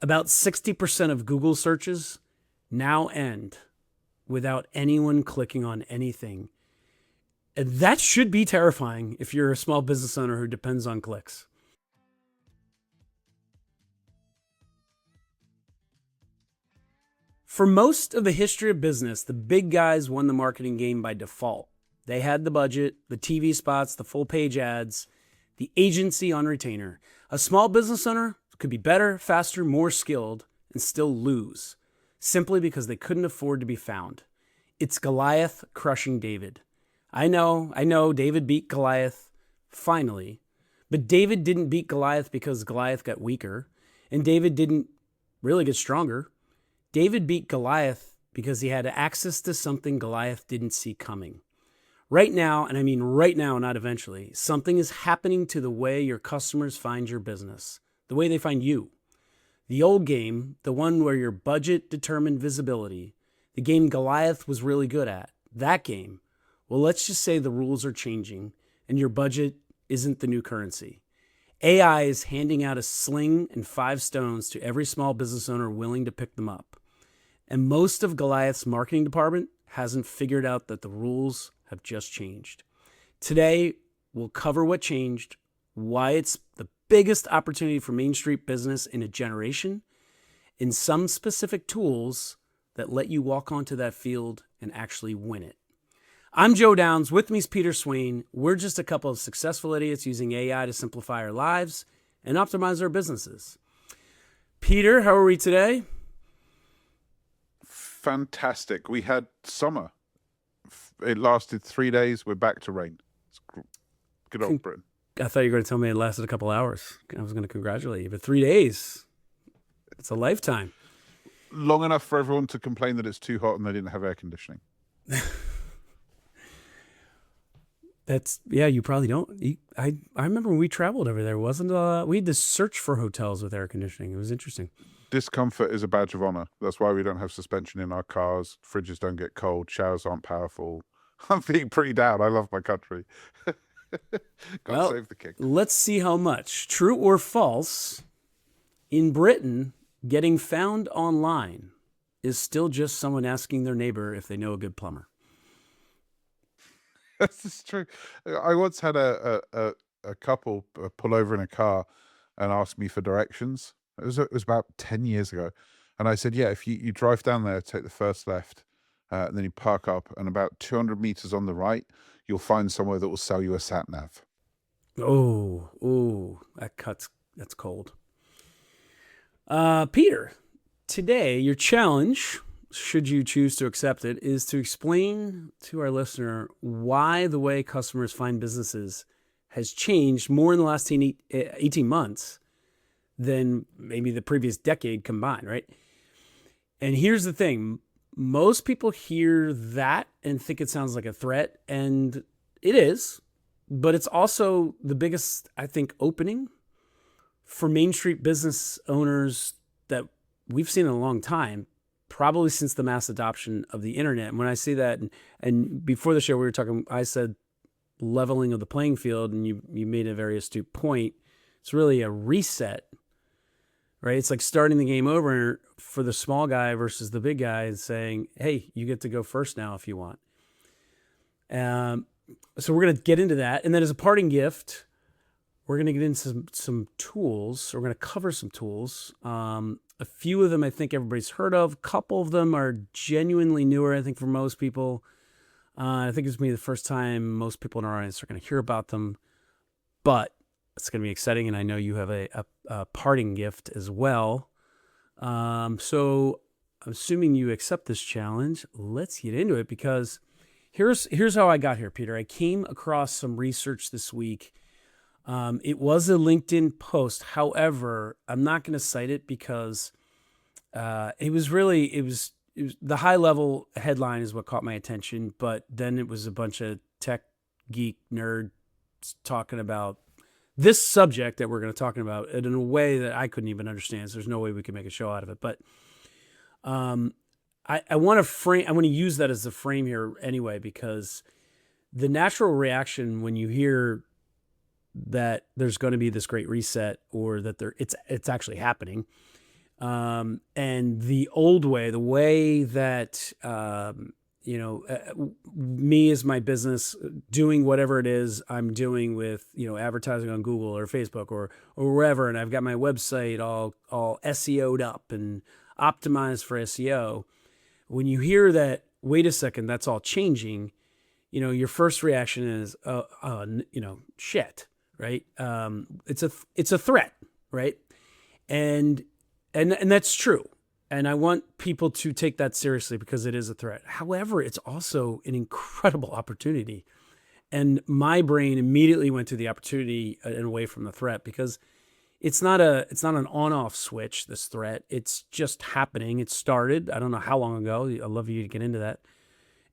About 60% of Google searches now end without anyone clicking on anything. And that should be terrifying if you're a small business owner who depends on clicks. For most of the history of business, the big guys won the marketing game by default. They had the budget, the TV spots, the full page ads, the agency on retainer. A small business owner could be better, faster, more skilled, and still lose, simply because they couldn't afford to be found. It's Goliath crushing David. I know, David beat Goliath, finally. But David didn't beat Goliath because Goliath got weaker, and David didn't really get stronger. David beat Goliath because he had access to something Goliath didn't see coming. Right now, and I mean right now, not eventually, something is happening to the way your customers find your business, the way they find you. The old game, the one where your budget determined visibility, the game Goliath was really good at, that game, well, let's just say the rules are changing and your budget isn't the new currency. AI is handing out a sling and 5 stones to every small business owner willing to pick them up. And most of Goliath's marketing department hasn't figured out that the rules have just changed. Today, we'll cover what changed, why it's the biggest opportunity for Main Street business in a generation, and some specific tools that let you walk onto that field and actually win it. I'm Joe Downs. With me is Peter Swain. We're just a couple of successful idiots using AI to simplify our lives and optimize our businesses. Peter, how are we today? Fantastic. We had summer. It lasted 3 days. We're back to rain. It's good old Britain. I thought you were going to tell me it lasted a couple hours. I was going to congratulate you, but 3 days. It's a lifetime. Long enough for everyone to complain that it's too hot and they didn't have air conditioning. You probably don't. I remember when we traveled over there, we had to search for hotels with air conditioning. It was interesting. Discomfort is a badge of honor. That's why we don't have suspension in our cars. Fridges don't get cold. Showers aren't powerful. I'm being pretty down. I love my country. God save the king. Let's see how much. True or false, in Britain, getting found online is still just someone asking their neighbor if they know a good plumber. This is true. I once had a couple pull over in a car and ask me for directions. It was about 10 years ago. And I said, yeah, if you drive down there, take the first left, and then you park up, and about 200 meters on the right, you'll find somewhere that will sell you a sat nav. Oh, that's cold. Peter, today your challenge, should you choose to accept it, is to explain to our listener why the way customers find businesses has changed more in the last 18 months than maybe the previous decade combined, right? And here's the thing. Most people hear that and think it sounds like a threat, and it is, but it's also the biggest, I think, opening for Main Street business owners that we've seen in a long time, probably since the mass adoption of the internet. And when I say that, and before the show we were talking, I said leveling of the playing field, and you made a very astute point. It's really a reset, right? It's like starting the game over for the small guy versus the big guy and saying, hey, you get to go first now if you want. So we're going to get into that. And then as a parting gift, we're going to get into some tools. We're going to cover some tools. A few of them I think everybody's heard of. A couple of them are genuinely newer, I think, for most people. I think it's going to be the first time most people in our audience are going to hear about them. But it's going to be exciting, and I know you have a parting gift as well. So I'm assuming you accept this challenge. Let's get into it, because here's how I got here, Peter. I came across some research this week. It was a LinkedIn post. However, I'm not going to cite it because it was the high level headline is what caught my attention. But then it was a bunch of tech geek nerds talking about this subject that we're going to talk about in a way that I couldn't even understand. So there's no way we could make a show out of it. But I want to use that as the frame here anyway, because the natural reaction when you hear that there's going to be this great reset, or that it's actually happening, And the old way, the way that, me as my business doing whatever it is I'm doing with, advertising on Google or Facebook or wherever. And I've got my website all SEO'd up and optimized for SEO. When you hear that, wait a second, that's all changing, your first reaction is, shit, right? It's a threat, right? And that's true. And I want people to take that seriously because it is a threat. However, it's also an incredible opportunity. And my brain immediately went to the opportunity and away from the threat because it's not an on-off switch, this threat. It's just happening. It started, I don't know how long ago. I'd love you to get into that.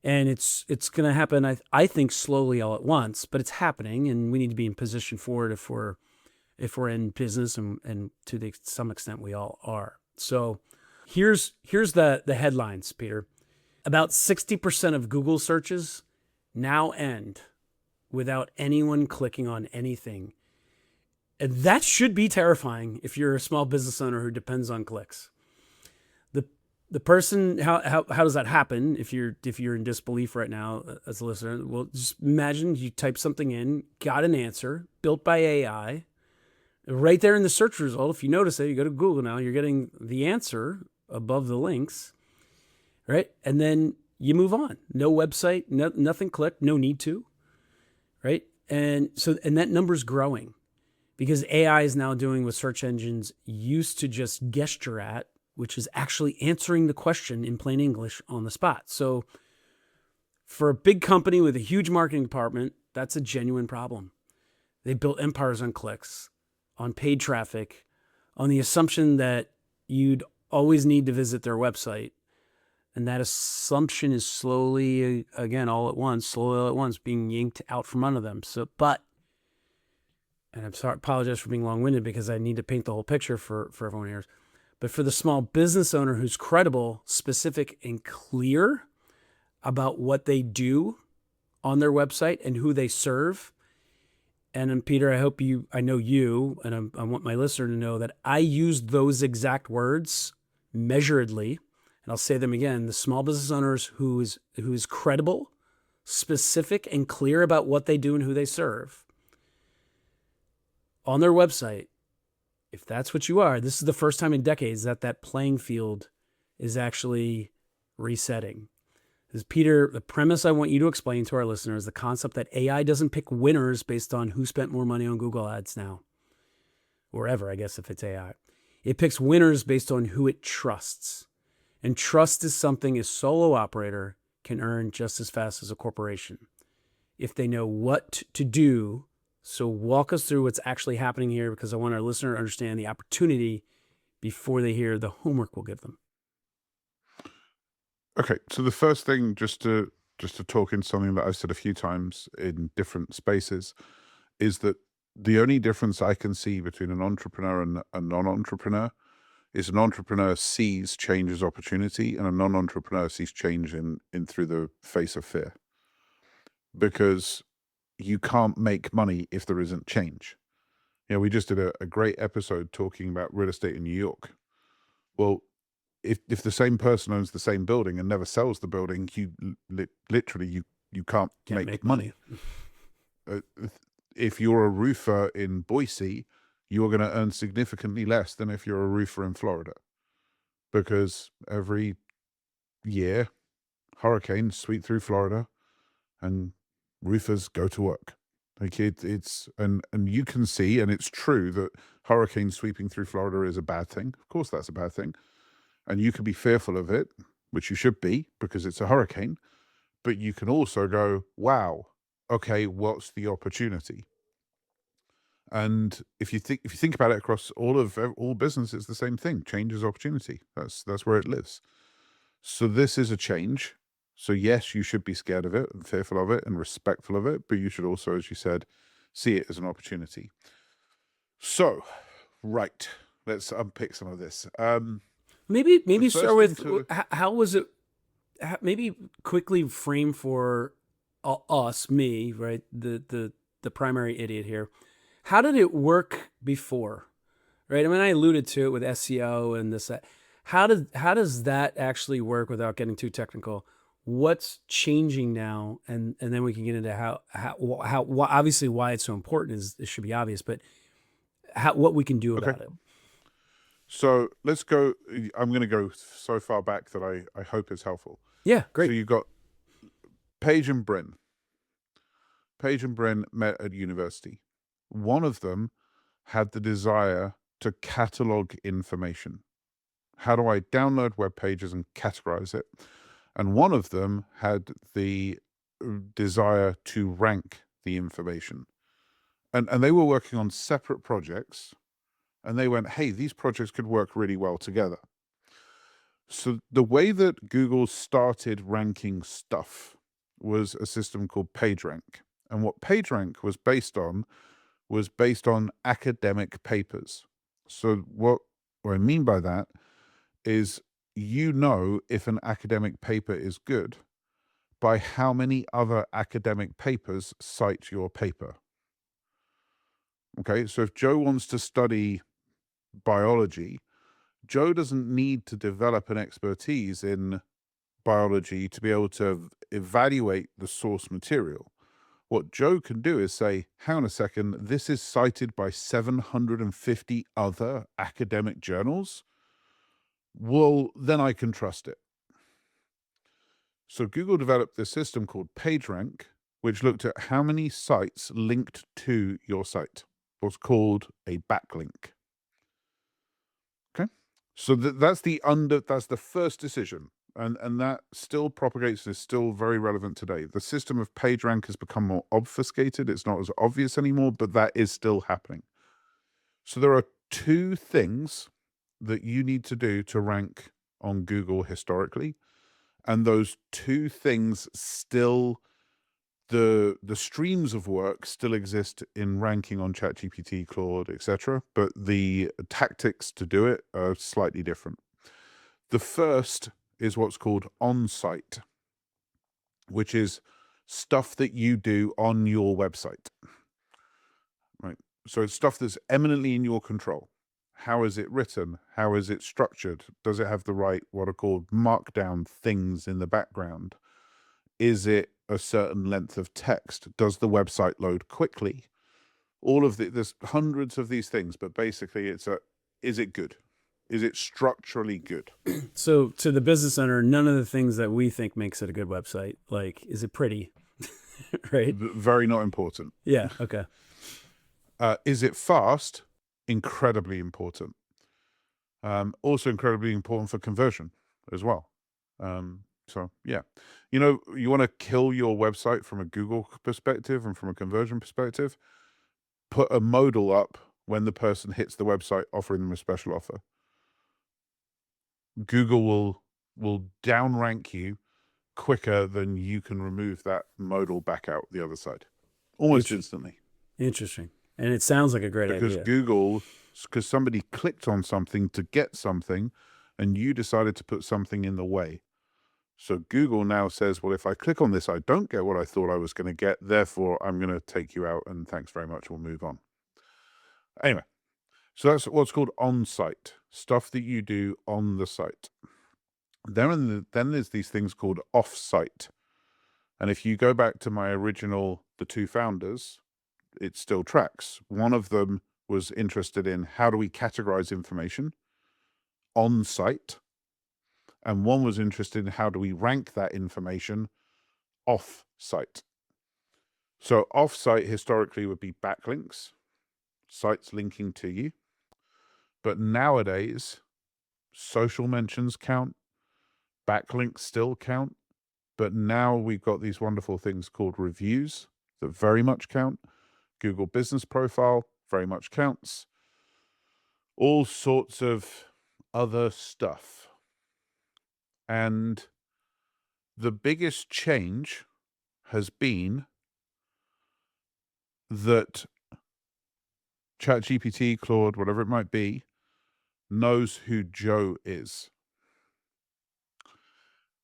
And it's going to happen, I think, slowly all at once, but it's happening, and we need to be in position for it if we're in business, and to some extent we all are. So here's the headlines, Peter. About 60% of Google searches now end without anyone clicking on anything. And that should be terrifying if you're a small business owner who depends on clicks. The person, how does that happen if you're in disbelief right now as a listener? Well, just imagine you type something in, got an answer built by AI. Right there in the search result, if you notice it, you go to Google now, you're getting the answer above the links, right? And then you move on. No website, nothing clicked, no need to, right? And that number's growing because AI is now doing what search engines used to just gesture at, which is actually answering the question in plain English on the spot. So for a big company with a huge marketing department, that's a genuine problem. They built empires on clicks, on paid traffic, on the assumption that you'd always need to visit their website. And that assumption is slowly all at once being yanked out from under them. And I'm sorry, apologize for being long-winded because I need to paint the whole picture for everyone here. But for the small business owner who's credible, specific, and clear about what they do on their website and who they serve. And Peter, I know you, and I want my listener to know that I used those exact words measuredly. And I'll say them again. The small business owners who is credible, specific, and clear about what they do and who they serve on their website. If that's what you are, this is the first time in decades that playing field is actually resetting. Because Peter, the premise I want you to explain to our listeners is the concept that AI doesn't pick winners based on who spent more money on Google Ads now. Or ever, I guess, if it's AI. It picks winners based on who it trusts. And trust is something a solo operator can earn just as fast as a corporation if they know what to do. So walk us through what's actually happening here, because I want our listener to understand the opportunity before they hear the homework we'll give them. Okay, so the first thing, just to talk in something that I've said a few times in different spaces, is that the only difference I can see between an entrepreneur and a non-entrepreneur is an entrepreneur sees change as opportunity, and a non-entrepreneur sees change in through the face of fear. Because you can't make money if there isn't change. We just did a great episode talking about real estate in New York. Well, if the same person owns the same building and never sells the building, you literally can't make money. If you're a roofer in Boise, you're going to earn significantly less than if you're a roofer in Florida, because every year hurricanes sweep through Florida and roofers go to work. Like and you can see, and it's true, that hurricane sweeping through Florida is a bad thing. Of course, that's a bad thing. And you can be fearful of it, which you should be, because it's a hurricane. But you can also go, wow, okay, what's the opportunity? And if you think about it across all business, it's the same thing. Change is opportunity. That's where it lives. So this is a change. So yes, you should be scared of it and fearful of it and respectful of it, but you should also, as you said, see it as an opportunity. So, right, let's unpick some of this. Maybe start with how was it? Maybe quickly frame for me, right? The primary idiot here. How did it work before? right? I mean, I alluded to it with SEO and this. That. How does that actually work without getting too technical? What's changing now, and then we can get into how obviously why it's so important is it should be obvious, but what we can do Okay. about it. So let's go. I'm going to go so far back that I hope it's helpful. Yeah, So great. you've got Paige and Bryn. Paige and Bryn met at university. One of them had the desire to catalog information. How do I download web pages and categorize it? And one of them had the desire to rank the information. And they were working on separate projects, and they went, hey, these projects could work really well together. So the way that Google started ranking stuff was a system called PageRank. And what PageRank was based on academic papers. So what I mean by that is if an academic paper is good by how many other academic papers cite your paper. Okay, so if Joe wants to study biology, Joe doesn't need to develop an expertise in biology to be able to evaluate the source material. What Joe can do is say, hang on a second, this is cited by 750 other academic journals. Well, then I can trust it. So Google developed this system called PageRank, which looked at how many sites linked to your site, what's called a backlink. Okay, so that's the first decision, and that still propagates and is still very relevant today. The system of PageRank has become more obfuscated; it's not as obvious anymore, but that is still happening. So there are two things that you need to do to rank on Google historically, and those two things still the streams of work still exist in ranking on ChatGPT, Claude, etc., but the tactics to do it are slightly different. The first is what's called on-site, which is stuff that you do on your website. Right. So it's stuff that's eminently in your control. How is it written? How is it structured? Does it have the right, what are called markdown things in the background? Is it a certain length of text? Does the website load quickly? All of there's hundreds of these things, but basically is it good? Is it structurally good? So to the business owner, none of the things that we think makes it a good website. Like, is it pretty? Right? Very not important. Yeah. Okay. Is it fast? Incredibly important. Also incredibly important for conversion as well. So yeah, you want to kill your website from a Google perspective and from a conversion perspective, put a modal up when the person hits the website offering them a special offer. Google will downrank you quicker than you can remove that modal back out the other side, almost instantly. Interesting. And it sounds like a great idea. Because somebody clicked on something to get something, and you decided to put something in the way. So Google now says, well, if I click on this, I don't get what I thought I was going to get. Therefore, I'm going to take you out, and thanks very much. We'll move on. Anyway, so that's what's called on-site, stuff that you do on the site. Then there's these things called off-site. And if you go back to my original, the two founders, it still tracks. One of them was interested in how do we categorize information on site, and one was interested in how do we rank that information off site. So off site historically would be backlinks, sites linking to you. But nowadays, social mentions count, backlinks still count, but now we've got these wonderful things called reviews that very much count. Google Business Profile very much counts. All sorts of other stuff. And the biggest change has been that ChatGPT, Claude, whatever it might be, knows who Joe is.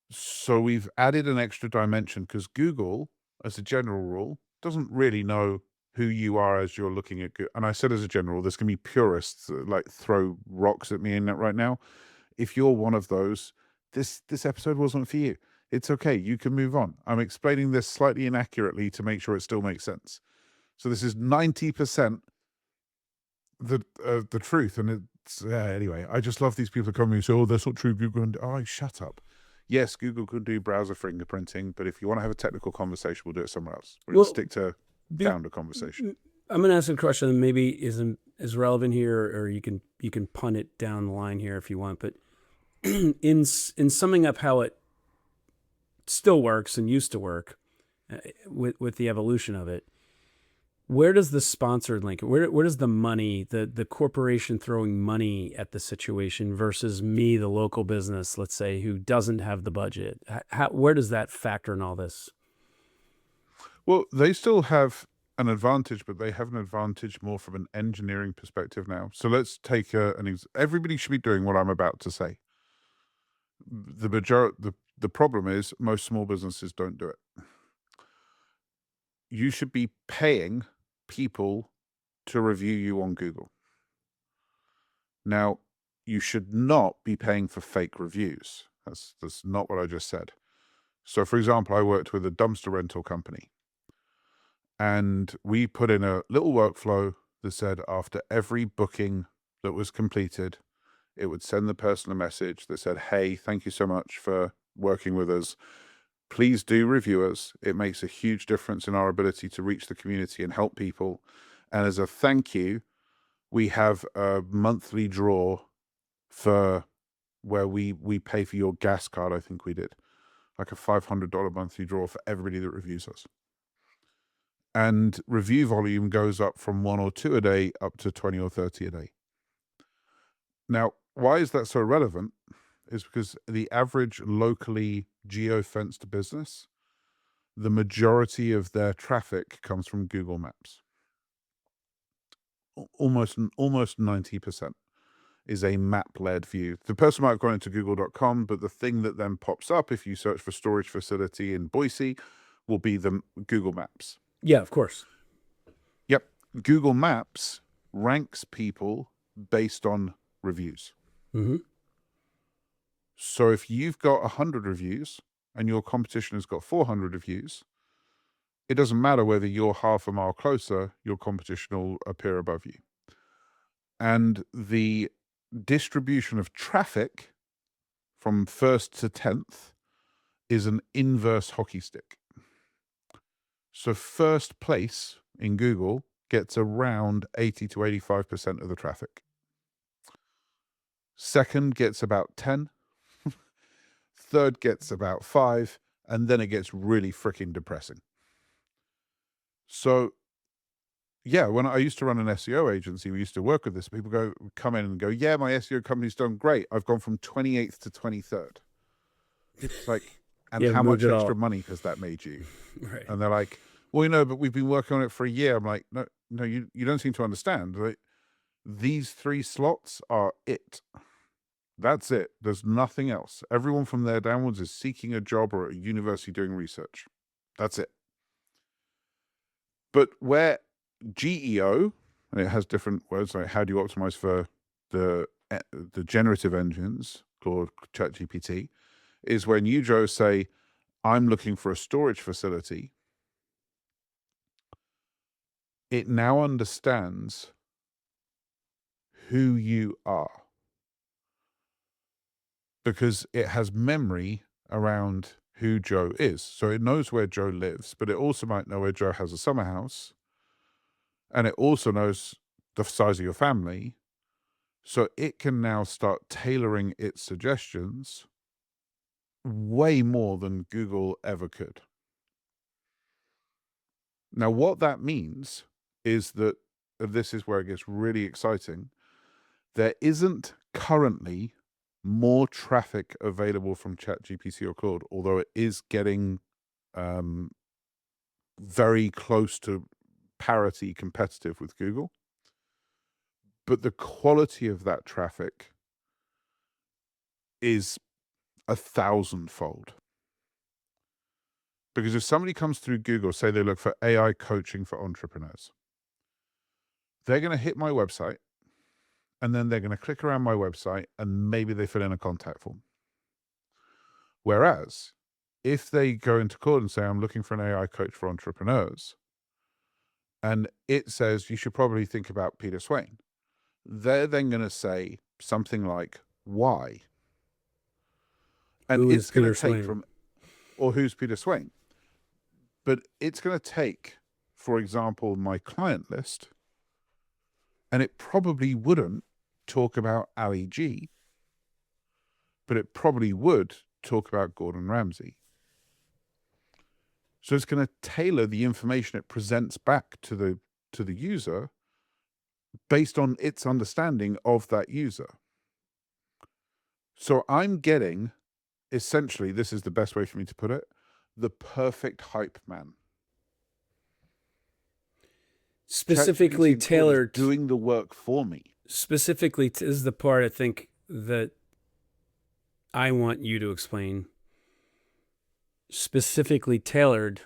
So we've added an extra dimension because Google, as a general rule, doesn't really know who you are as you're looking at Google. And I said as a general, there's going to be purists that like throw rocks at me in that right now. If you're one of those, this episode wasn't for you. It's okay. You can move on. I'm explaining this slightly inaccurately to make sure it still makes sense. So this is 90% the truth. And it's anyway, I just love these people that come and say, oh, that's not true. Google can oh, shut up. Yes, Google could do browser fingerprinting, but if you want to have a technical conversation, we'll do it somewhere else. We're going to stick to founder conversation. I'm going to ask a question that maybe isn't as relevant here, or you can punt it down the line here if you want. But in summing up how it still works and used to work with the evolution of it, where does the sponsored link? Where does the money, the corporation throwing money at the situation versus me, the local business, let's say, who doesn't have the budget? Where does that factor in all this? Well, they still have an advantage, but they have an advantage more from an engineering perspective now. So let's take everybody should be doing what I'm about to say. The problem is most small businesses don't do it. You should be paying people to review you on Google. Now, you should not be paying for fake reviews. That's not what I just said. So, for example, I worked with a dumpster rental company, and we put in a little workflow that said after every booking that was completed, it would send the person a message that said, hey, thank you so much for working with us. Please do review us. It makes a huge difference in our ability to reach the community and help people. And as a thank you, we have a monthly draw for where we pay for your gas card. I think we did like a $500 monthly draw for everybody that reviews us. And review volume goes up from 1 or 2 a day up to 20 or 30 a day. Now, why is that so relevant? Is because the average locally geo-fenced business, the majority of their traffic comes from Google Maps. Almost 90% is a map-led view. The person might have gone into google.com, but the thing that then pops up if you search for storage facility in Boise will be the Google Maps. Yeah, of course. Yep. Google Maps ranks people based on reviews. Mm-hmm. So if you've got 100 reviews and your competition has got 400 reviews, it doesn't matter whether you're half a mile closer, your competition will appear above you. And the distribution of traffic from 1st to 10th is an inverse hockey stick. So first place in Google gets around 80 to 85% of the traffic. Second gets about 10. Third gets about 5. And then it gets really freaking depressing. So yeah, when I used to run an SEO agency, we used to work with this. People come in and go, yeah, my SEO company's done great. I've gone from 28th to 23rd. It's like, and how much extra money has that made you? Right. And they're like, well, but we've been working on it for a year. I'm like, no, you don't seem to understand. Right? These 3 slots are it. That's it. There's nothing else. Everyone from there downwards is seeking a job or at a university doing research. That's it. But where GEO, and it has different words like how do you optimize for the generative engines called ChatGPT, is when you, Joe, say, I'm looking for a storage facility, it now understands who you are because it has memory around who Joe is. So it knows where Joe lives, but it also might know where Joe has a summer house. And it also knows the size of your family. So it can now start tailoring its suggestions way more than Google ever could. Now, what that means is that this is where it gets really exciting. There isn't currently more traffic available from ChatGPT or Claude, although it is getting very close to parity competitive with Google. But the quality of that traffic is 1,000-fold. Because if somebody comes through Google, say they look for AI coaching for entrepreneurs, They're going to hit my website, and then they're going to click around my website, and maybe they fill in a contact form. Whereas if they go into Claude and say, I'm looking for an AI coach for entrepreneurs, and it says you should probably think about Peter Swain, they're then going to say something like, why? And Who it's is going Peter to take Swain? from, or who's Peter Swain? But it's going to take, for example, my client list, and it probably wouldn't talk about Ali G, but it probably would talk about Gordon Ramsay. So it's going to tailor the information it presents back to the user based on its understanding of that user. So I'm getting, essentially, this is the best way for me to put it, the perfect hype man. Specifically ChatGPT and Claude is tailored. doing the work for me. Specifically, this is the part I think that I want you to explain. Specifically tailored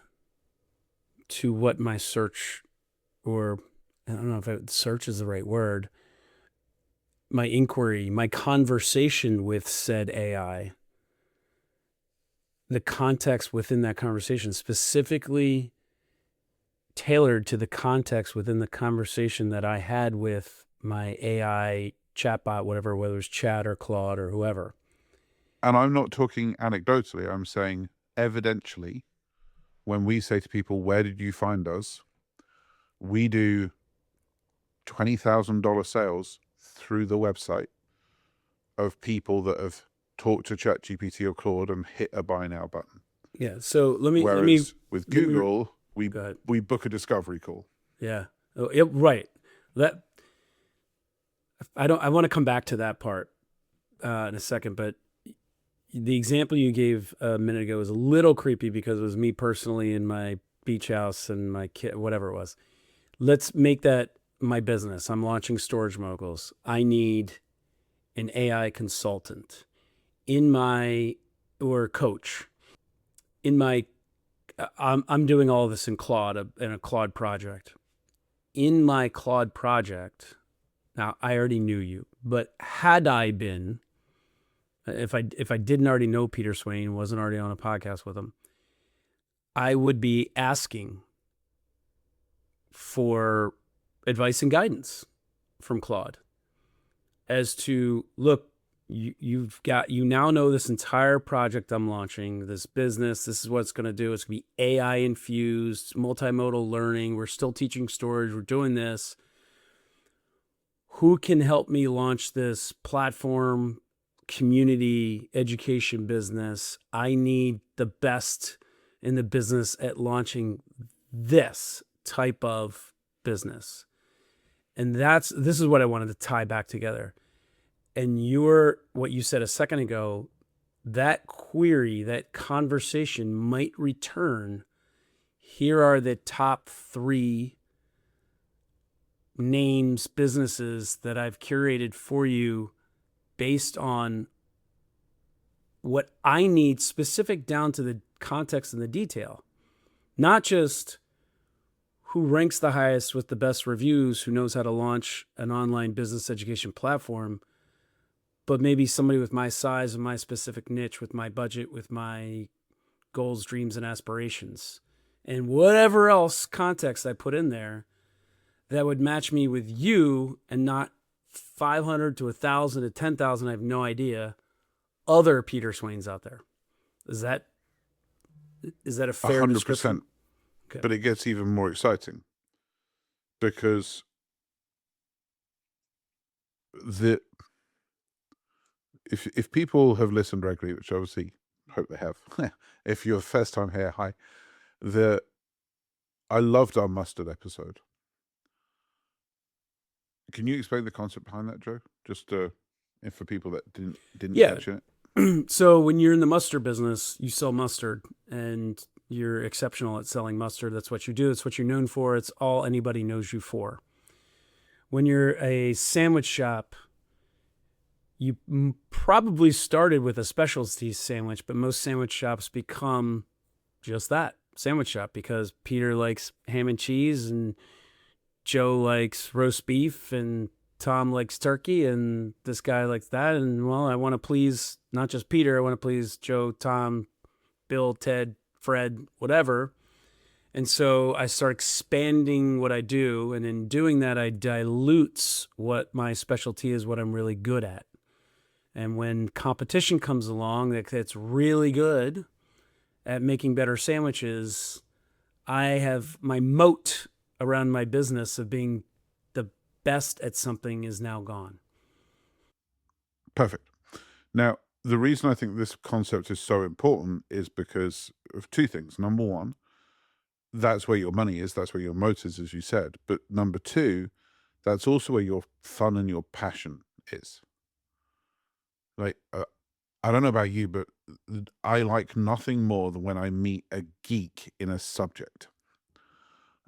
to what my search, or I don't know if search is the right word, my inquiry, my conversation with said AI, the context within that conversation, specifically tailored to the context within the conversation that I had with my AI chatbot, whatever, whether it's Chat or Claude or whoever. And I'm not talking anecdotally, I'm saying evidentially. When we say to people, where did you find us? We do $20,000 sales through the website of people that have talked to ChatGPT or Claude and hit a buy now button. Yeah. So let me with Google, we book a discovery call. Yeah. Oh, yeah, right. That I want to come back to that part in a second, but the example you gave a minute ago was a little creepy because it was me personally in my beach house and my kid, whatever it was. Let's make that my business. I'm launching Storage Moguls. I need an AI consultant or coach in my, I'm doing all this in Claude, in a Claude project. In my Claude project, now I already knew you, but had I been, if I didn't already know Peter Swain, wasn't already on a podcast with him, I would be asking for advice and guidance from Claude as to, look, you now know this entire project I'm launching, this business, this is what it's going to do. It's going to be AI infused, multimodal learning. We're still teaching storage. We're doing this. Who can help me launch this platform, community, education business? I need the best in the business at launching this type of business. And this is what I wanted to tie back together. And what you said a second ago, that query, that conversation might return. Here are the top 3 names, businesses that I've curated for you based on what I need, specific down to the context and the detail. Not just who ranks the highest with the best reviews, who knows how to launch an online business education platform, but maybe somebody with my size and my specific niche, with my budget, with my goals, dreams, and aspirations, and whatever else context I put in there that would match me with you, and not 500 to 1,000 to 10,000, I have no idea, other Peter Swains out there. Is that a fair 100%. description? Okay. But it gets even more exciting because if people have listened regularly, which obviously hope they have, if you're first time here, hi. I loved our mustard episode. Can you explain the concept behind that, Joe? Just for people that didn't catch it. So when you're in the mustard business, you sell mustard, and you're exceptional at selling mustard. That's what you do. It's what you're known for. It's all anybody knows you for. When you're a sandwich shop, you probably started with a specialty sandwich, but most sandwich shops become just that, sandwich shop, because Peter likes ham and cheese and Joe likes roast beef and Tom likes turkey and this guy likes that. And well, I want to please not just Peter, I want to please Joe, Tom, Bill, Ted, Fred, whatever. And so I start expanding what I do. And in doing that, I dilute what my specialty is, what I'm really good at. And when competition comes along that's really good at making better sandwiches, I have my moat around my business of being the best at something is now gone. Perfect. Now, the reason I think this concept is so important is because of two things. Number one, that's where your money is. That's where your moat is, as you said. But number two, that's also where your fun and your passion is. Like, I don't know about you, but I like nothing more than when I meet a geek in a subject.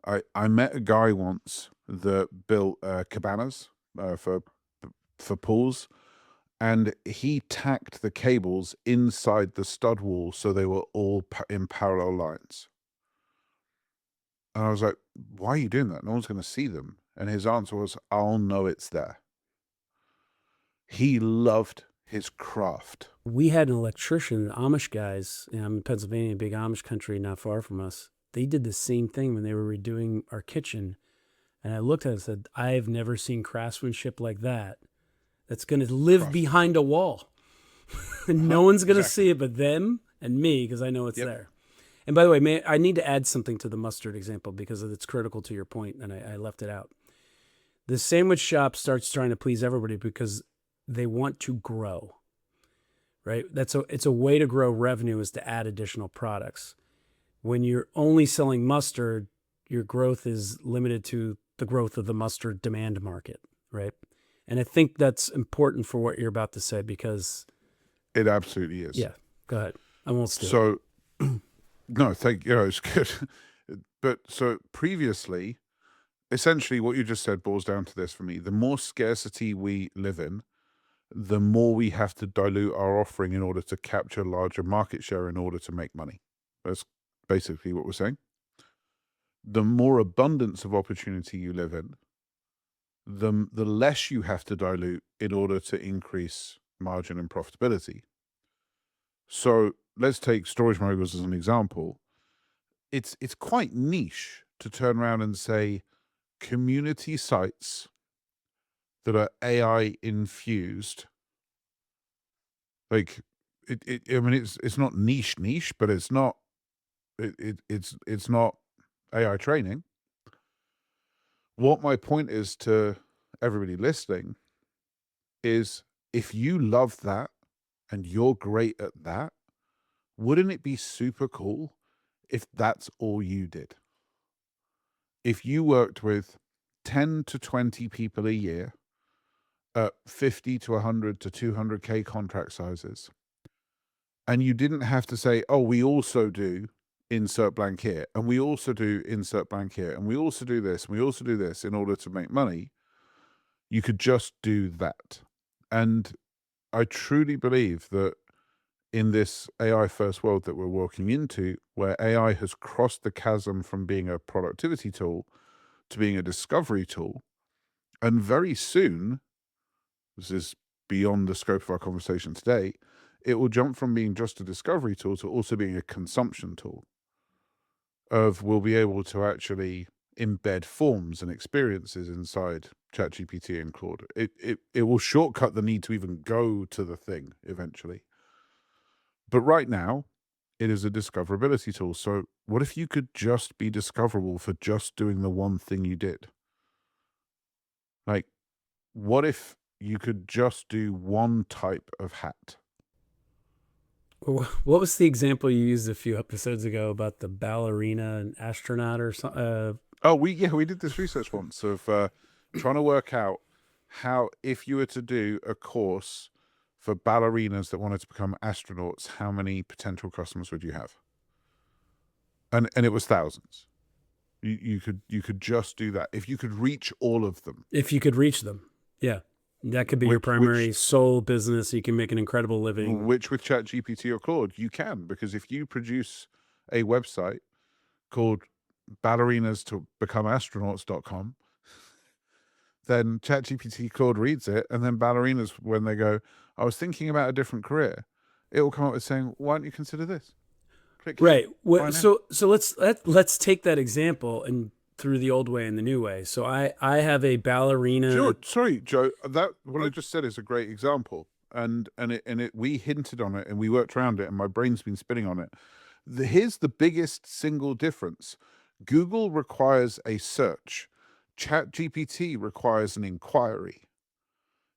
I met a guy once that built cabanas for pools, and he tacked the cables inside the stud wall so they were all in parallel lines. And I was like, why are you doing that? No one's going to see them. And his answer was, I'll know it's there. He loved his craft. We had an electrician, Amish guys, I'm in Pennsylvania, big Amish country not far from us. They did the same thing when they were redoing our kitchen. And I looked at it and said, I've never seen craftsmanship like that. That's going to live behind a wall. And no one's going to see it but them and me because I know it's there. And by the way, I need to add something to the mustard example because it's critical to your point, and I left it out. The sandwich shop starts trying to please everybody because they want to grow, right? It's a way to grow revenue is to add additional products. When you're only selling mustard, your growth is limited to the growth of the mustard demand market, right? And I think that's important for what you're about to say because it absolutely is. Yeah, go ahead. I won't steal. So, no, thank you. It's good. But so previously, essentially what you just said boils down to this for me. The more scarcity we live in, the more we have to dilute our offering in order to capture larger market share in order to make money. That's basically what we're saying. The more abundance of opportunity you live in, the less you have to dilute in order to increase margin and profitability. So let's take Storage Moguls as an example. It's quite niche to turn around and say community sites that are AI infused. Like I mean, it's not niche, but it's not it's not AI training. What my point is to everybody listening is if you love that and you're great at that, wouldn't it be super cool if that's all you did? If you worked with 10 to 20 people a year at 50 to 100 to 200K contract sizes, and you didn't have to say, oh, we also do insert blank here, and we also do insert blank here, and we also do this, and we also do this in order to make money, you could just do that. And I truly believe that in this AI first world that we're walking into, where AI has crossed the chasm from being a productivity tool to being a discovery tool, and very soon, this is beyond the scope of our conversation today, it will jump from being just a discovery tool to also being a consumption tool. We'll be able to actually embed forms and experiences inside ChatGPT and Claude. It will shortcut the need to even go to the thing eventually. But right now, it is a discoverability tool. So what if you could just be discoverable for just doing the one thing you did? Like, what if you could just do one type of hat? What was the example you used a few episodes ago about the Ballerina-to-Astronaut or something? We did this research once of trying to work out how, if you were to do a course for ballerinas that wanted to become astronauts, how many potential customers would you have? And it was thousands. You could just do that if you could reach all of them. If you could reach them, yeah, that could be your primary sole business. You can make an incredible living. Which with ChatGPT or Claude, you can, because if you produce a website called ballerinas to become astronauts.com, then ChatGPT Claude reads it, and then ballerinas, when they go, I was thinking about a different career, it will come up with saying, why don't you consider this? Click here. Right. Right now. So let's take that example and through the old way and the new way. So I have a ballerina. Sure. Sorry, Joe. That what I just said is a great example, and it we hinted on it and we worked around it, and my brain's been spinning on it. Here's the biggest single difference: Google requires a search, ChatGPT requires an inquiry.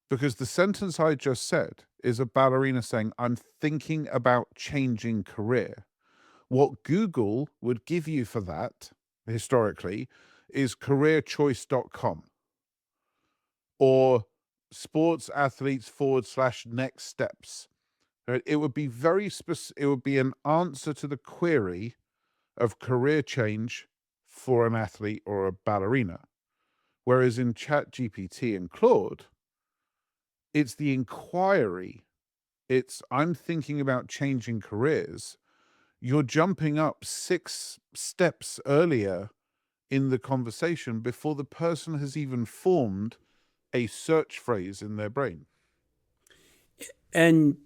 Because the sentence I just said is a ballerina saying, "I'm thinking about changing career." What Google would give you for that, historically, is careerchoice.com or sports athletes / next steps. Right? It would be very specific. It would be an answer to the query of career change for an athlete or a ballerina. Whereas in ChatGPT and Claude, it's the inquiry. It's, I'm thinking about changing careers. You're jumping up 6 steps earlier in the conversation before the person has even formed a search phrase in their brain. And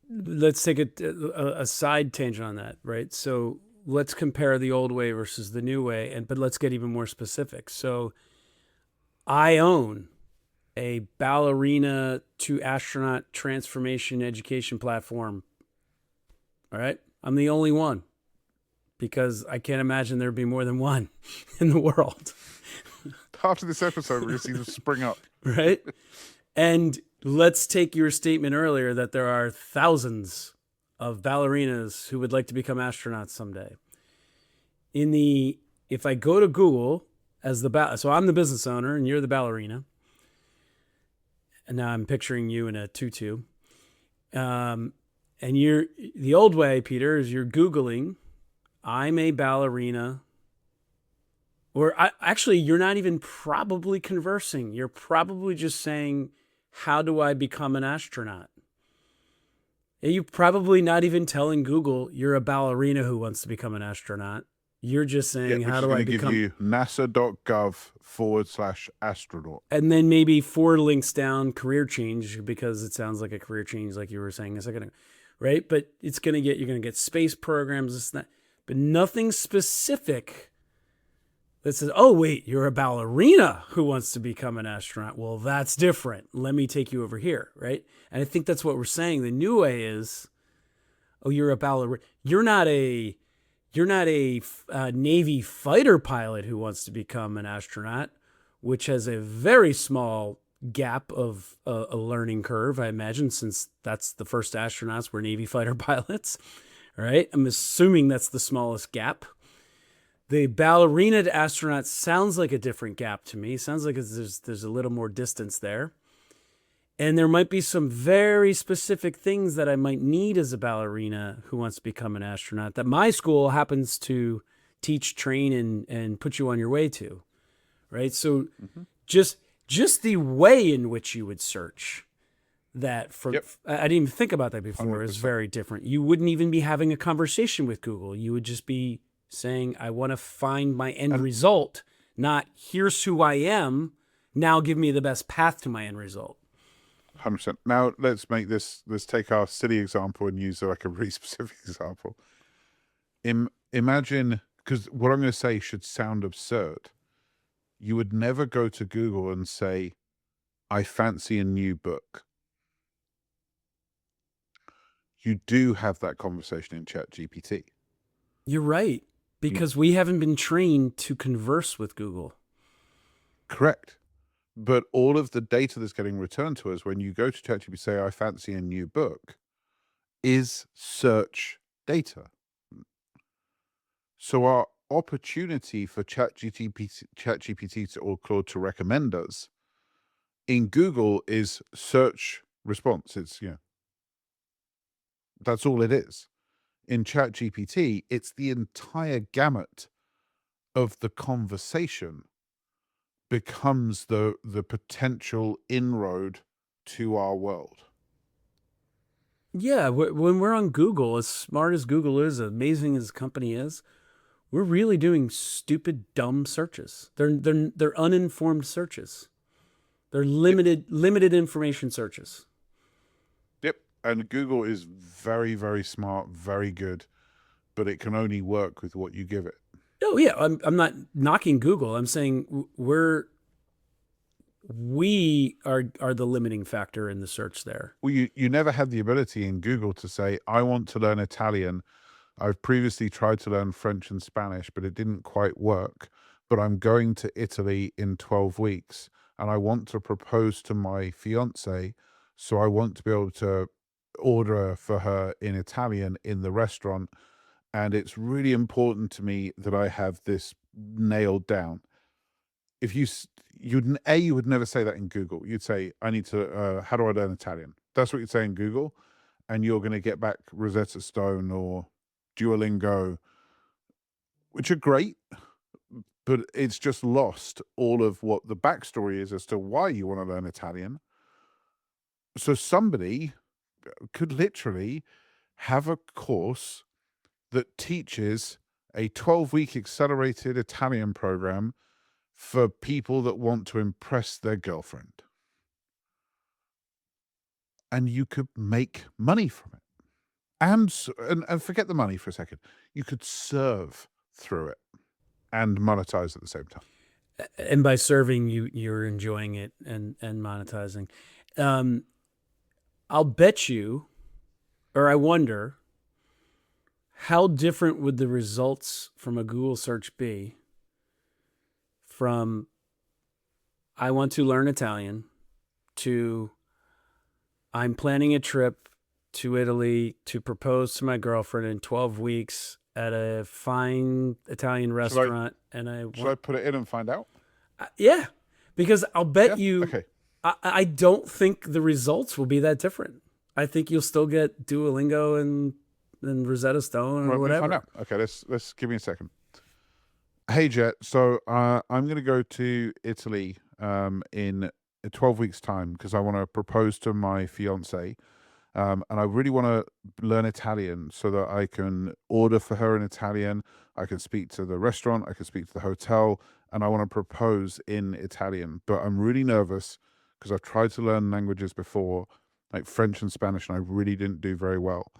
let's take a side tangent on that, right? So let's compare the old way versus the new way, but let's get even more specific. So I own a Ballerina-to-Astronaut transformation education platform. All right, I'm the only one because I can't imagine there'd be more than one in the world. After this episode, we're going to see them spring up. Right? And let's take your statement earlier that there are thousands of ballerinas who would like to become astronauts someday. If I go to Google as so I'm the business owner and you're the ballerina, and now I'm picturing you in a tutu. And the old way, Peter, is you're Googling, I'm a ballerina. Or actually, you're not even probably conversing. You're probably just saying, how do I become an astronaut? And you're probably not even telling Google you're a ballerina who wants to become an astronaut. You're just saying, how do I become... give you nasa.gov/astronaut. And then maybe 4 links down, career change, because it sounds like a career change, like you were saying a second ago, right? But you're going to get space programs, this and that, but nothing specific that says, oh, wait, you're a ballerina who wants to become an astronaut. Well, that's different. Let me take you over here, right? And I think that's what we're saying. The new way is, oh, you're a ballerina. You're not a Navy fighter pilot who wants to become an astronaut, which has a very small gap of a learning curve, I imagine, since that's the first astronauts were Navy fighter pilots, right? I'm assuming that's the smallest gap. The ballerina to astronaut sounds like a different gap to me. Sounds like there's a little more distance there. And there might be some very specific things that I might need as a ballerina who wants to become an astronaut that my school happens to teach, train, and put you on your way to, right? So just the way in which you would search that I didn't even think about that before, 100%. is very different. You wouldn't even be having a conversation with Google. You would just be saying, I want to find my end result, not here's who I am. Now give me the best path to my end result. 100%. Now let's take our silly example and use like a really specific example. Imagine, because what I'm going to say should sound absurd. You would never go to Google and say, I fancy a new book. You do have that conversation in ChatGPT. You're right, because we haven't been trained to converse with Google. Correct. But all of the data that's getting returned to us when you go to ChatGPT, say, I fancy a new book, is search data. So our opportunity for ChatGPT or Claude to recommend us in Google is search response. It's, that's all it is. In ChatGPT, it's the entire gamut of the conversation becomes the potential inroad to our world. Yeah, when we're on Google, as smart as Google is, amazing as the company is, we're really doing stupid, dumb searches. They're uninformed searches. They're Yep. limited information searches. Yep. And Google is very, very smart, very good, but it can only work with what you give it. Oh yeah, I'm not knocking Google. I'm saying we are the limiting factor in the search there. Well, you never had the ability in Google to say, I want to learn Italian. I've previously tried to learn French and Spanish, but it didn't quite work. But I'm going to Italy in 12 weeks and I want to propose to my fiance. So I want to be able to order for her in Italian in the restaurant. And it's really important to me that I have this nailed down. If you, you would never say that in Google. You'd say, I need to, how do I learn Italian? That's what you'd say in Google. And you're going to get back Rosetta Stone or Duolingo, which are great, but it's just lost all of what the backstory is as to why you want to learn Italian. So somebody could literally have a course that teaches a 12-week accelerated Italian program for people that want to impress their girlfriend. And you could make money from it. And forget the money for a second. You could serve through it and monetize at the same time. And by serving, you're enjoying it and monetizing. I'll bet you, or I wonder, how different would the results from a Google search be from I want to learn Italian to I'm planning a trip to Italy to propose to my girlfriend in 12 weeks at a fine Italian restaurant. Should I put it in and find out? Yeah, because I'll bet Yeah? you, Okay. I don't think the results will be that different. I think you'll still get Duolingo and Rosetta Stone or Let me whatever. find out. Okay, let's give me a second. Hey Jet, so I'm going to go to Italy in 12 weeks' time because I want to propose to my fiance, and I really want to learn Italian so that I can order for her in Italian. I can speak to the restaurant, I can speak to the hotel, and I want to propose in Italian. But I'm really nervous because I've tried to learn languages before, like French and Spanish, and I really didn't do very well.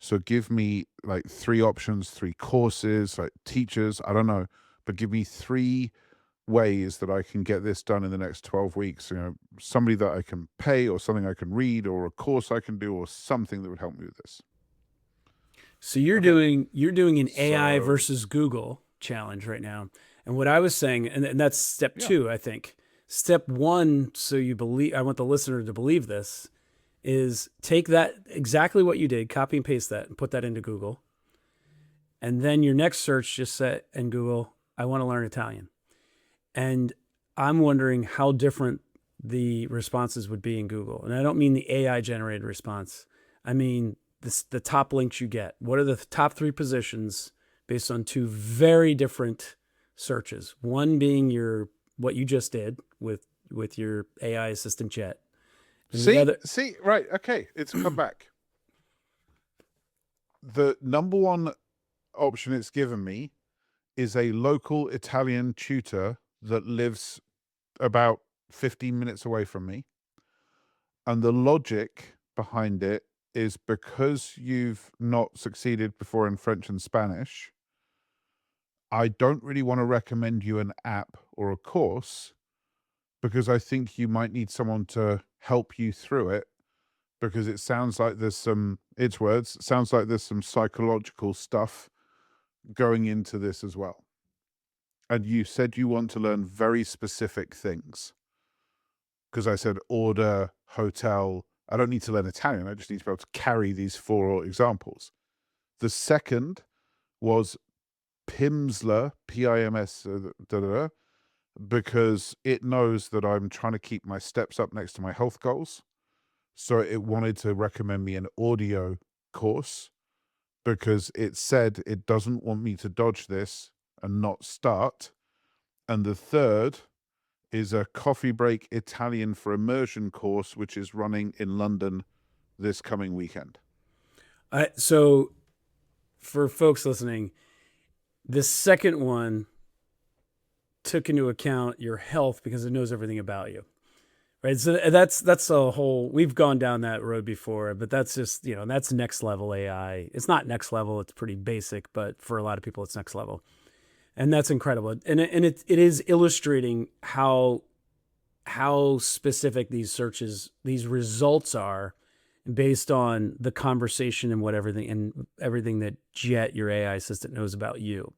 So give me like 3 options, 3 courses, like teachers, I don't know, but give me 3 ways that I can get this done in the next 12 weeks. Somebody that I can pay or something I can read or a course I can do or something that would help me with this. So you're Okay. doing an AI So, versus Google challenge right now. And what I was saying, and that's step yeah. 2, I think. Step 1, so you believe, I want the listener to believe this, is take that exactly what you did, copy and paste that, and put that into Google. And then your next search, just set in Google, I want to learn Italian. And I'm wondering how different the responses would be in Google. And I don't mean the AI generated response. I mean the top links you get. What are the top 3 positions based on 2 very different searches? One being what you just did with your AI assistant Chat. And the other, See, right. Okay. It's come back. The number 1 option it's given me is a local Italian tutor that lives about 15 minutes away from me. And the logic behind it is because you've not succeeded before in French and Spanish, I don't really want to recommend you an app or a course because I think you might need someone to help you through it because it sounds like there's some, its words, sounds like there's some psychological stuff going into this as well. And you said you want to learn very specific things because I said order, hotel. I don't need to learn Italian. I just need to be able to carry these 4 examples. The second was Pimsleur, P-I-M-S, because it knows that I'm trying to keep my steps up next to my health goals. So it wanted to recommend me an audio course because it said it doesn't want me to dodge this and not start. And the third is a coffee break Italian for immersion course, which is running in London this coming weekend. so for folks listening, The second one took into account your health because it knows everything about you. Right. So that's a whole, we've gone down that road before, but that's just, that's next level AI. It's not next level. It's pretty basic, but for a lot of people, it's next level. And that's incredible. And it is illustrating how specific these results are based on the conversation and everything that Jet, your AI assistant, knows about you.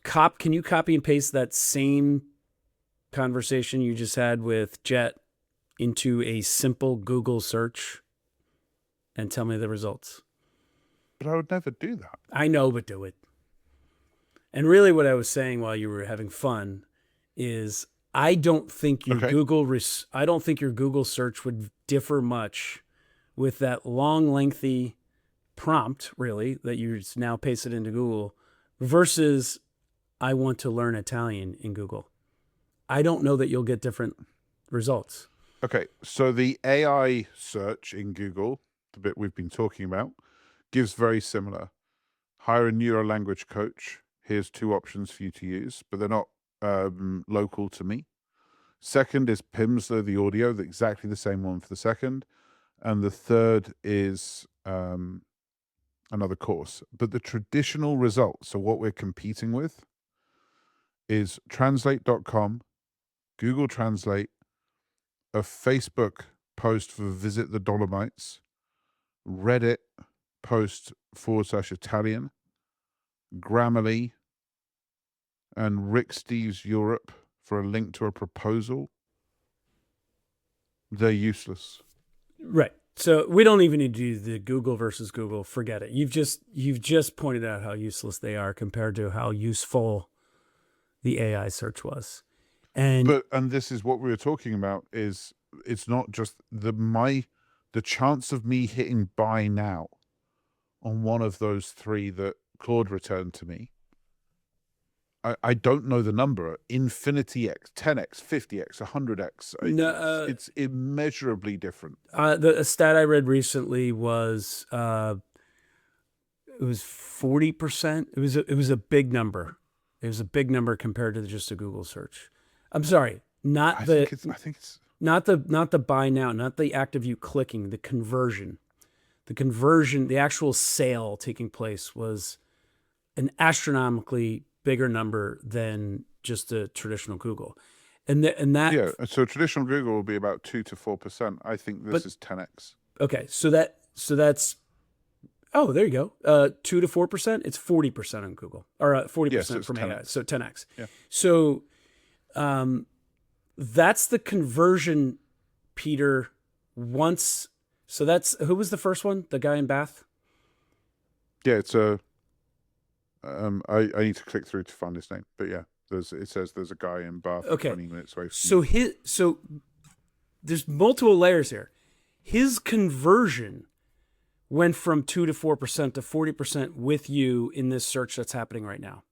Can you copy and paste that same conversation you just had with Jet into a simple Google search and tell me the results? But I would never do that. I know, but do it. And really what I was saying while you were having fun is I don't think your Google search would differ much with that long, lengthy prompt, really, that you now pasted into Google versus I want to learn Italian in Google. I don't know that you'll get different results. Okay, so the AI search in Google, the bit we've been talking about, gives very similar. Hire a neuro language coach. Here's 2 options for you to use, but they're not local to me. Second is Pimsleur, the audio, exactly the same one for the second. And the third is another course. But the traditional results, so what we're competing with, is translate.com, Google Translate, a Facebook post for Visit the Dolomites, Reddit post /Italian, Grammarly, and Rick Steves Europe for a link to a proposal. They're useless. Right. So we don't even need to do the Google versus Google. Forget it. You've just pointed out how useless they are compared to how useful the AI search was. And this is what we were talking about, is it's not just the chance of me hitting buy now on one of those 3 that Claude returned to me. I don't know the number. Infinity X, 10x, 50x, 100x. No, it's immeasurably different. The stat I read recently was it was 40%. It was a big number. It was a big number compared to just a Google search. I'm sorry, I think it's not the buy now, not the act of you clicking, the conversion. The actual sale taking place was an astronomically bigger number than just a traditional Google. And that yeah, so traditional Google will be about 2 to 4%. I think this is 10x. Okay, so that's oh, there you go. 2 to 4%. It's 40% on Google, or 40% from 10X. AI. So 10x. Yeah. So, that's the conversion, Peter. So that's who was the first one? The guy in Bath. Yeah, it's a. I need to click through to find his name, but yeah, it says there's a guy in Bath 20 minutes away from me. So there's multiple layers here. His conversion went from 2 to 4% to 40% with you in this search that's happening right now,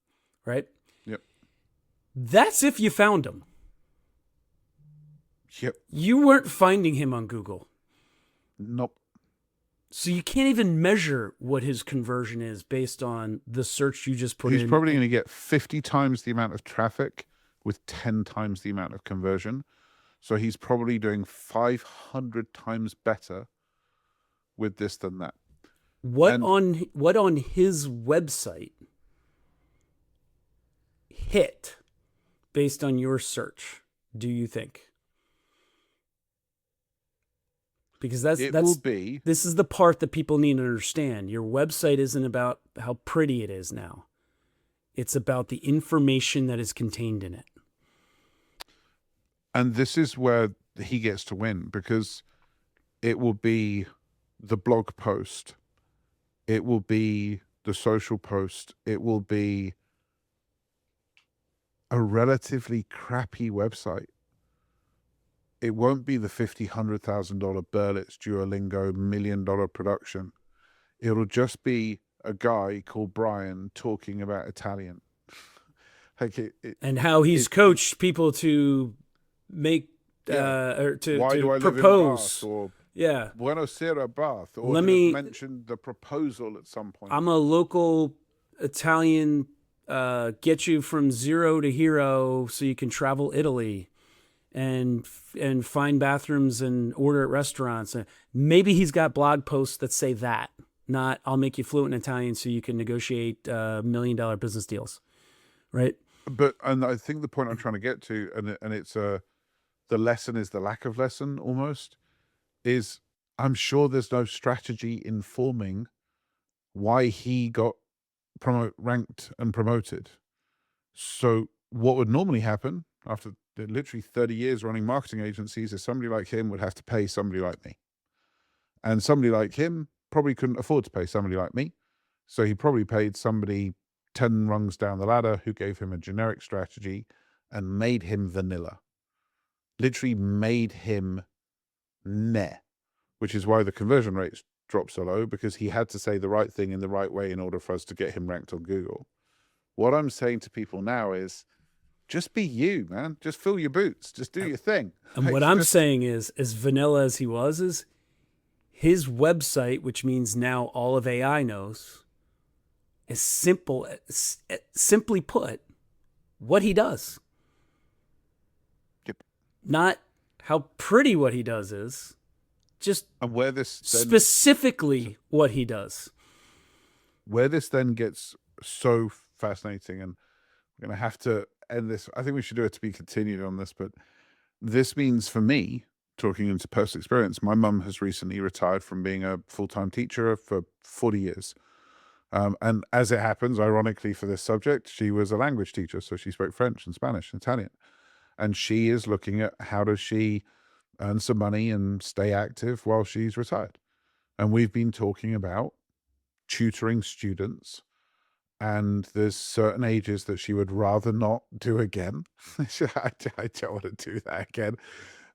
right? Yep. That's if you found him. Yep. You weren't finding him on Google. Nope. So you can't even measure what his conversion is based on the search you just put in. He's probably going to get 50 times the amount of traffic with 10 times the amount of conversion. So he's probably doing 500 times better with this than that. What on his website hit based on your search, do you think? Because this is the part that people need to understand. Your website isn't about how pretty it is now. It's about the information that is contained in it. And this is where he gets to win, because it will be the blog post. It will be the social post. It will be a relatively crappy website. It won't be the $50,000, $100,000 Berlitz Duolingo $1 million production. It'll just be a guy called Brian talking about Italian. And how he's coached people to make or to propose. Or yeah. Buonasera Bath. Or mentioned the proposal at some point. I'm a local Italian, get you from zero to hero so you can travel Italy and find bathrooms and order at restaurants. Maybe he's got blog posts that say that, not I'll make you fluent in Italian so you can negotiate $1 million business deals, right? And I think the point I'm trying to get to, and it's the lesson is the lack of lesson almost, is I'm sure there's no strategy informing why he got ranked and promoted. So what would normally happen after literally 30 years running marketing agencies is somebody like him would have to pay somebody like me. And somebody like him probably couldn't afford to pay somebody like me. So he probably paid somebody 10 rungs down the ladder who gave him a generic strategy and made him vanilla. Literally made him meh, which is why the conversion rates dropped so low, because he had to say the right thing in the right way in order for us to get him ranked on Google. What I'm saying to people now is just be you, man. Just fill your boots. Just do your thing. And Like, what I'm saying is, as vanilla as he was, is his website, which means now all of AI knows, is simple. Simply put, what he does. Yep. Not how pretty what he does is, just and where this specifically what he does. Where this then gets so fascinating, and we're going to have to end this. I think we should do it to be continued on this, but this means for me, talking into personal experience, my mum has recently retired from being a full-time teacher for 40 years. And as it happens, ironically for this subject, she was a language teacher. So she spoke French and Spanish and Italian. And she is looking at how does she earn some money and stay active while she's retired. And we've been talking about tutoring students, and there's certain ages that she would rather not do again. I don't want to do that again.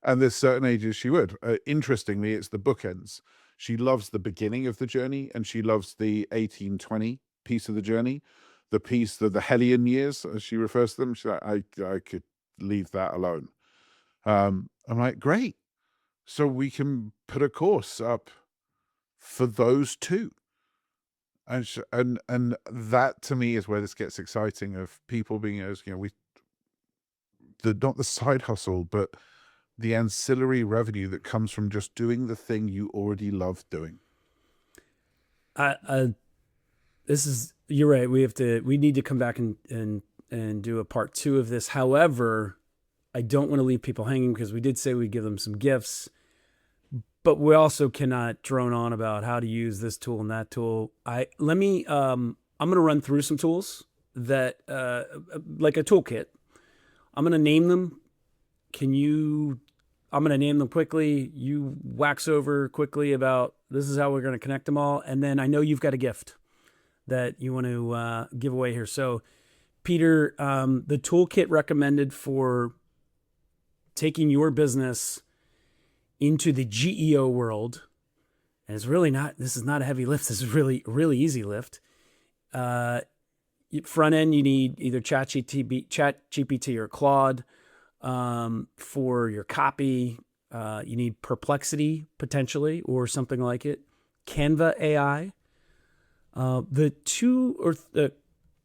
And there's certain ages she would. Interestingly, it's the bookends. She loves the beginning of the journey, and she loves the 1820 piece of the journey, the piece, the Hellion years, as she refers to them. She's like, I could leave that alone. I'm like, great. So we can put a course up for those two. And that to me is where this gets exciting, of people being, as you know, not the side hustle, but the ancillary revenue that comes from just doing the thing you already love doing. You're right. We need to come back and do a part 2 of this. However, I don't want to leave people hanging, because we did say we'd give them some gifts, but we also cannot drone on about how to use this tool and that tool. I'm going to run through some tools that, like a toolkit. I'm going to name them. I'm going to name them quickly. You wax over quickly about this is how we're going to connect them all. And then I know you've got a gift that you want to give away here. So Peter, the toolkit recommended for taking your business into the GEO world, and it's really not, this is not a heavy lift. This is really easy lift. Front end, you need either ChatGPT or Claude. For your copy, you need Perplexity potentially, or something like it. Canva AI. The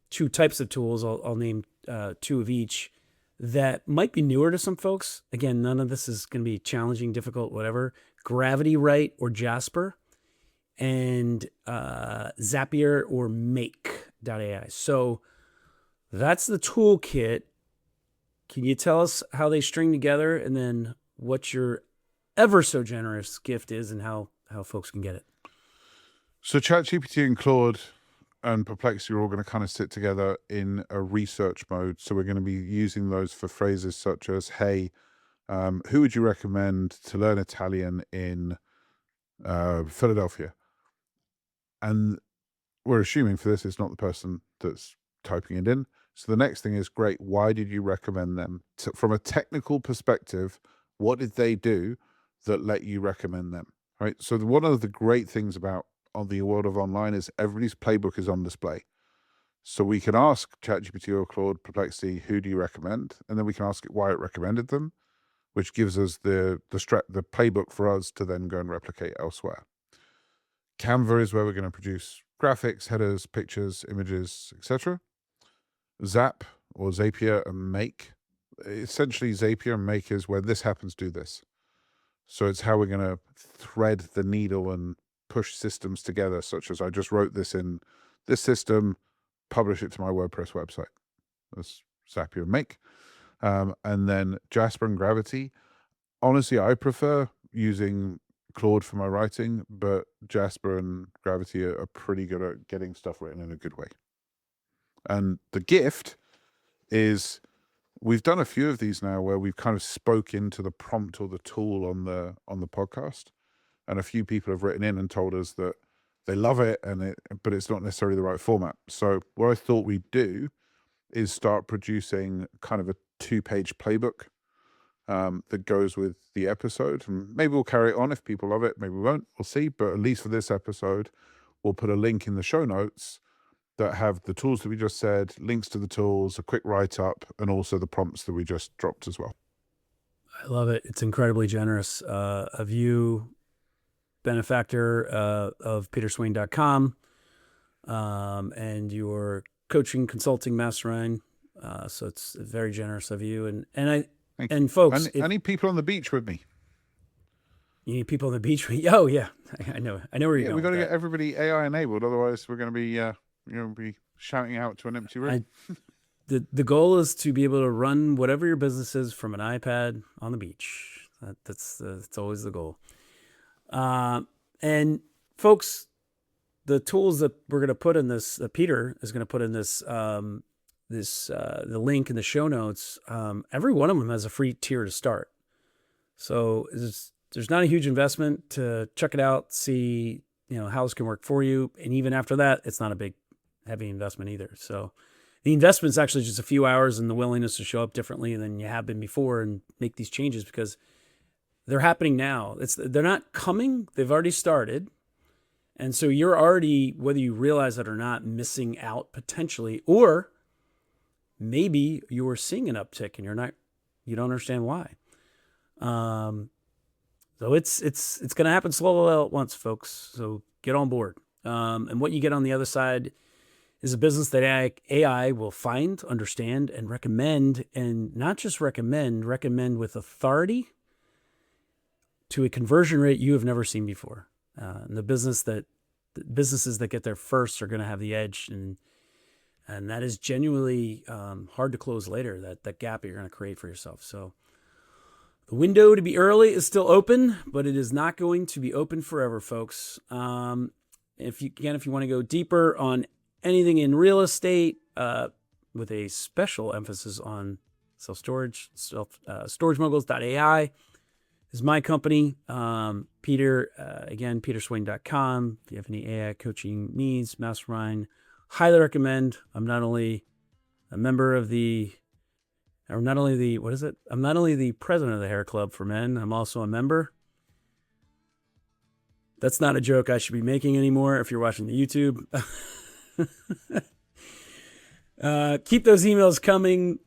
two types of tools, I'll name 2 of each, that might be newer to some folks. Again, none of this is going to be challenging, difficult, whatever. Gravity Write or Jasper, and Zapier or Make.ai. So that's the toolkit. Can you tell us how they string together, and then what your ever so generous gift is, and how folks can get it? So ChatGPT and Claude and Perplexity are all going to kind of sit together in a research mode. So we're going to be using those for phrases such as, hey, who would you recommend to learn Italian in Philadelphia? And we're assuming for this, it's not the person that's typing it in. So the next thing is, great, why did you recommend them? From a technical perspective, what did they do that let you recommend them, right? So one of the great things about on the world of online is everybody's playbook is on display. So we can ask ChatGPT or Claude, Perplexity, who do you recommend? And then we can ask it why it recommended them, which gives us the playbook for us to then go and replicate elsewhere. Canva is where we're going to produce graphics, headers, pictures, images, etc. Zap or Zapier and Make. Essentially, Zapier and Make is where this happens, do this. So it's how we're going to thread the needle and push systems together, such as I just wrote this in this system, publish it to my WordPress website. That's Zapier and Make. And then Jasper and Gravity. Honestly, I prefer using Claude for my writing, but Jasper and Gravity are pretty good at getting stuff written in a good way. And the gift is we've done a few of these now where we've kind of spoke into the prompt or the tool on the podcast, and a few people have written in and told us that they love it, but it's not necessarily the right format. So what I thought we'd do is start producing kind of a 2-page playbook that goes with the episode. And maybe we'll carry it on if people love it. Maybe we won't. We'll see. But at least for this episode, we'll put a link in the show notes that have the tools that we just said, links to the tools, a quick write-up, and also the prompts that we just dropped as well. I love it. It's incredibly generous of you, benefactor of peterswain.com, and your coaching consulting mastermind. So it's very generous of you. And folks, I need people on the beach with me. You need people on the beach. Oh yeah, I know where you're going. We've got to get everybody AI enabled, otherwise we're going to be shouting out to an empty room. The goal is to be able to run whatever your business is from an iPad on the beach. That's always the goal. And folks, the tools that we're going to put in this, that Peter is going to put in this, the link in the show notes, every one of them has a free tier to start. So there's not a huge investment to check it out, see, how this can work for you. And even after that, it's not a big, heavy investment either. So the investment is actually just a few hours and the willingness to show up differently than you have been before and make these changes, because they're happening now. They're not coming. They've already started. And so you're already, whether you realize it or not, missing out potentially, or maybe you are seeing an uptick and you don't understand why. So it's going to happen slowly all at once, folks. So get on board. And what you get on the other side is a business that AI will find, understand, and recommend, and not just recommend with authority to a conversion rate you have never seen before. And the businesses that get there first are going to have the edge, and that is genuinely hard to close later. That gap you're going to create for yourself. So the window to be early is still open, but it is not going to be open forever, folks. If you want to go deeper on anything in real estate, with a special emphasis on self-storage, storagemoguls.ai is my company. Peter, again, peterswain.com. If you have any AI coaching needs, mastermind, highly recommend. I'm not only the president of the Hair Club for Men, I'm also a member. That's not a joke I should be making anymore if you're watching the YouTube. Keep those emails coming.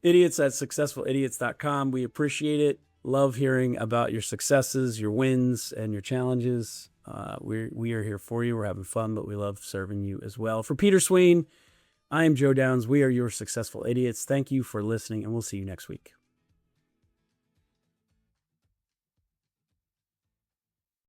idiots@successfulidiots.com. We appreciate it. Love hearing about your successes, your wins, and your challenges. We are here for you. We're having fun, but we love serving you as well. For Peter Swain, I am Joe Downs. We are your successful idiots. Thank you for listening, and we'll see you next week.